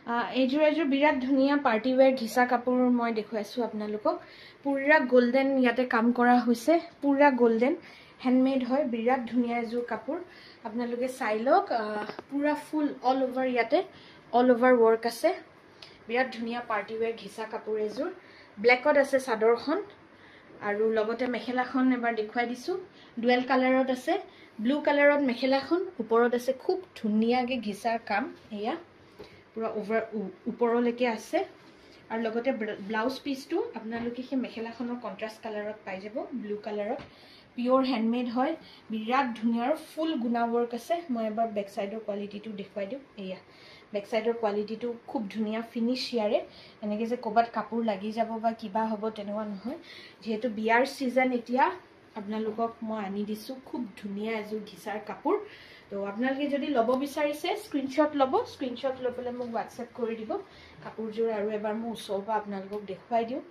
এইযোৰ বিৰাট ধুনীয়া পাৰ্টি ৱেৰ ঘিচা কাপোৰ মই দেখুৱাইছোঁ আপোনালোকক পুৰা গোল্ডেন ইয়াতে কাম কৰা হৈছে পুৰা গোল্ডেন হেণ্ডমেড হয় বিৰাট ধুনীয়া এযোৰ কাপোৰ আপোনালোকে চাই লওক পুৰা ফুল অল ওভাৰ ইয়াতে অল ওভাৰ ৱৰ্ক আছে বিৰাট ধুনীয়া পাৰ্টি ৱেৰ ঘিচা কাপোৰ এযোৰ ব্লেকত আছে চাদৰখন আৰু লগতে মেখেলাখন এবাৰ দেখুৱাই দিছোঁ ডুৱেল কালাৰত আছে ব্লু কালাৰত মেখেলাখন ওপৰত আছে খুব ধুনীয়াকৈ ঘিচাৰ কাম এয়া পুৰা ওপৰলৈকে আছে আৰু লগতে ব্লাউজ পিচটো আপোনালোকে সেই মেখেলাখনৰ কণ্ট্ৰাষ্ট কালাৰত পাই যাব ব্লু কালাৰত পিয়'ৰ হেণ্ডমেড হয় বিৰাট ধুনীয়া আৰু ফুল গুণা ৱৰ্ক আছে মই এবাৰ বেক চাইডৰ কোৱালিটিটো দেখুৱাই দিওঁ এয়া বেক চাইডৰ কোৱালিটিটো খুব ধুনীয়া ফিনিছ ইয়াৰে এনেকৈ যে ক'ৰবাত কাপোৰ লাগি যাব বা কিবা হ'ব তেনেকুৱা নহয় যিহেতু বিয়াৰ ছিজন এতিয়া আপোনালোকক মই আনি দিছোঁ খুব ধুনীয়া এযোৰ ঘিচাৰ কাপোৰ তো আপোনালোকে যদি ল'ব বিচাৰিছে স্ক্ৰীনশ্বট ল'ব স্ক্ৰীনশ্বট লৈ পেলাই মোক হোৱাটছএপ কৰি দিব কাপোৰযোৰ আৰু এবাৰ মই ওচৰৰ পৰা আপোনালোকক দেখুৱাই দিওঁ